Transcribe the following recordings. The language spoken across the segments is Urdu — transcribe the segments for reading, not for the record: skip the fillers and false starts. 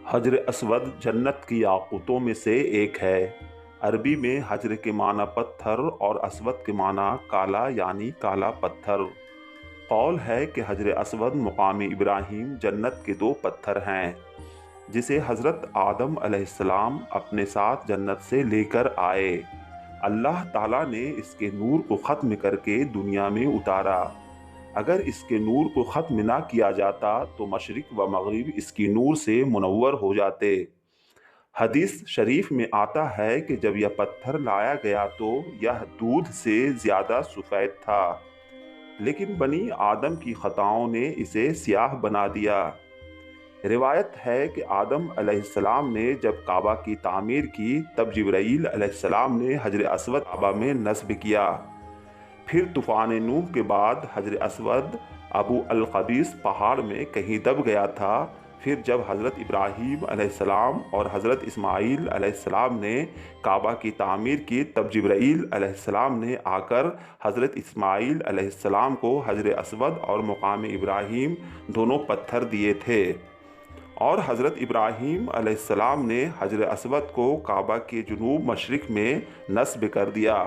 حجر اسود جنت کی یاقوتوں میں سے ایک ہے۔ عربی میں حجر کے معنی پتھر اور اسود کے معنی کالا یعنی کالا پتھر۔ قول ہے کہ حجر اسود مقام ابراہیم جنت کے دو پتھر ہیں جسے حضرت آدم علیہ السلام اپنے ساتھ جنت سے لے کر آئے۔ اللہ تعالیٰ نے اس کے نور کو ختم کر کے دنیا میں اتارا۔ اگر اس کے نور کو ختم نہ کیا جاتا تو مشرق و مغرب اس کی نور سے منور ہو جاتے۔ حدیث شریف میں آتا ہے کہ جب یہ پتھر لایا گیا تو یہ دودھ سے زیادہ سفید تھا، لیکن بنی آدم کی خطاؤں نے اسے سیاہ بنا دیا۔ روایت ہے کہ آدم علیہ السلام نے جب کعبہ کی تعمیر کی تب جبرائیل علیہ السلام نے حجر اسود کعبہ میں نصب کیا۔ پھر طوفان نوح کے بعد حجر اسود ابو القبیس پہاڑ میں کہیں دب گیا تھا۔ پھر جب حضرت ابراہیم علیہ السلام اور حضرت اسماعیل علیہ السلام نے کعبہ کی تعمیر کی تب جبرائیل علیہ السلام نے آ کر حضرت اسماعیل علیہ السلام کو حجر اسود اور مقام ابراہیم دونوں پتھر دیے تھے، اور حضرت ابراہیم علیہ السلام نے حجر اسود کو کعبہ کے جنوب مشرق میں نصب کر دیا،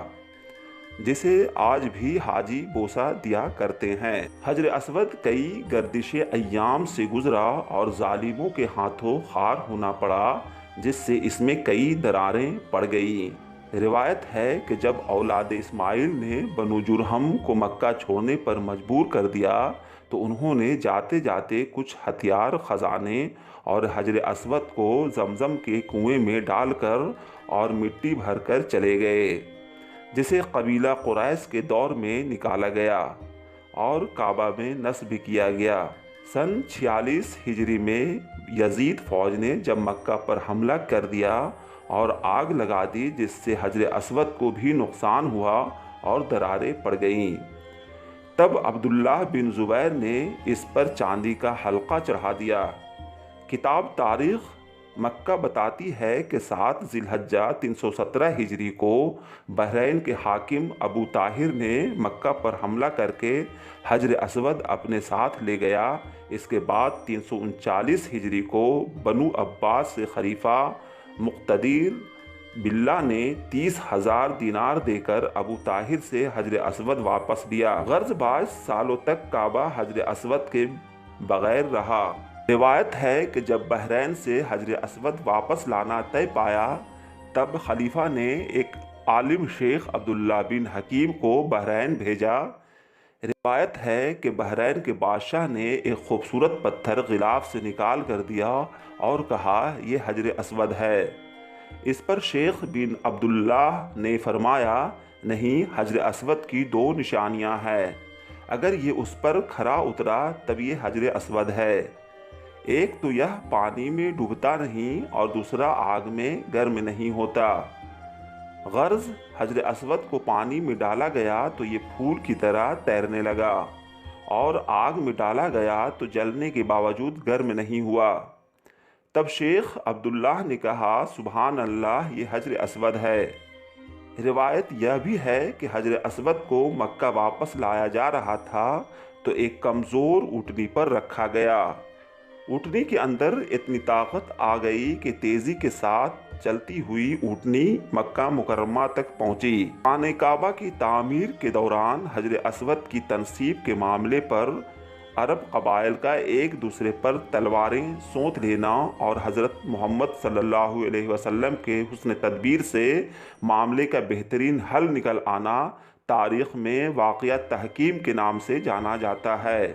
جسے آج بھی حاجی بوسہ دیا کرتے ہیں۔ حجر اسود کئی گردش ایام سے گزرا اور ظالموں کے ہاتھوں خار ہونا پڑا، جس سے اس میں کئی دراریں پڑ گئیں۔ روایت ہے کہ جب اولاد اسماعیل نے بنو جرہم کو مکہ چھوڑنے پر مجبور کر دیا تو انہوں نے جاتے جاتے کچھ ہتھیار، خزانے اور حجر اسود کو زمزم کے کنویں میں ڈال کر اور مٹی بھر کر چلے گئے، جسے قبیلہ قریش کے دور میں نکالا گیا اور کعبہ میں نصب کیا گیا۔ سن 46 ہجری میں یزید فوج نے جب مکہ پر حملہ کر دیا اور آگ لگا دی، جس سے حجر اسود کو بھی نقصان ہوا اور دراریں پڑ گئیں، تب عبداللہ بن زبیر نے اس پر چاندی کا حلقہ چڑھا دیا۔ کتاب تاریخ مکہ بتاتی ہے کہ 7 ذی الحجہ 317 ہجری کو بحرین کے حاکم ابو طاہر نے مکہ پر حملہ کر کے حجر اسود اپنے ساتھ لے گیا۔ اس کے بعد 339 ہجری کو بنو عباس سے خلیفہ مقتدر باللہ نے 30,000 دینار دے کر ابو طاہر سے حجر اسود واپس لیا۔ غرض 22 سالوں تک کعبہ حجر اسود کے بغیر رہا۔ روایت ہے کہ جب بحرین سے حجر اسود واپس لانا طے پایا تب خلیفہ نے ایک عالم شیخ عبداللہ بن حکیم کو بحرین بھیجا۔ روایت ہے کہ بحرین کے بادشاہ نے ایک خوبصورت پتھر غلاف سے نکال کر دیا اور کہا، یہ حجر اسود ہے۔ اس پر شیخ بن عبداللہ نے فرمایا، نہیں، حجر اسود کی 2 نشانیاں ہیں، اگر یہ اس پر کھرا اترا تب یہ حجر اسود ہے۔ ایک تو یہ پانی میں ڈوبتا نہیں اور دوسرا آگ میں گرم نہیں ہوتا۔ غرض حجر اسود کو پانی میں ڈالا گیا تو یہ پھول کی طرح تیرنے لگا، اور آگ میں ڈالا گیا تو جلنے کے باوجود گرم نہیں ہوا۔ تب شیخ عبداللہ نے کہا، سبحان اللہ، یہ حجر اسود ہے۔ روایت یہ بھی ہے کہ حجر اسود کو مکہ واپس لایا جا رہا تھا تو ایک کمزور اونٹنی پر رکھا گیا۔ اونٹنی کے اندر اتنی طاقت آ گئی کہ تیزی کے ساتھ چلتی ہوئی اونٹنی مکہ مکرمہ تک پہنچی۔ خانہ کعبہ کی تعمیر کے دوران حجر اسود کی تنصیب کے معاملے پر عرب قبائل کا ایک دوسرے پر تلواریں سونت لینا اور حضرت محمد صلی اللہ علیہ وسلم کے حسن تدبیر سے معاملے کا بہترین حل نکل آنا تاریخ میں واقعہ تحکیم کے نام سے جانا جاتا ہے۔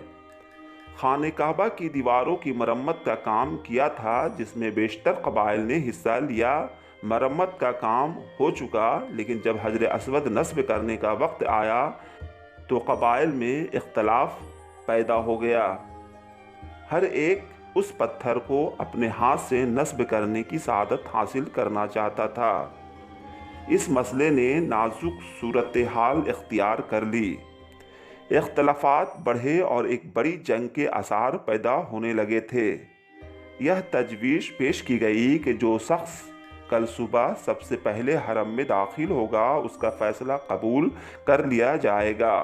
خانہ کعبہ کی دیواروں کی مرمت کا کام کیا تھا، جس میں بیشتر قبائل نے حصہ لیا۔ مرمت کا کام ہو چکا، لیکن جب حجر اسود نصب کرنے کا وقت آیا تو قبائل میں اختلاف پیدا ہو گیا۔ ہر ایک اس پتھر کو اپنے ہاتھ سے نصب کرنے کی سعادت حاصل کرنا چاہتا تھا۔ اس مسئلے نے نازک صورتحال اختیار کر لی، اختلافات بڑھے اور ایک بڑی جنگ کے آثار پیدا ہونے لگے تھے۔ یہ تجویز پیش کی گئی کہ جو شخص کل صبح سب سے پہلے حرم میں داخل ہوگا اس کا فیصلہ قبول کر لیا جائے گا۔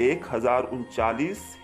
1039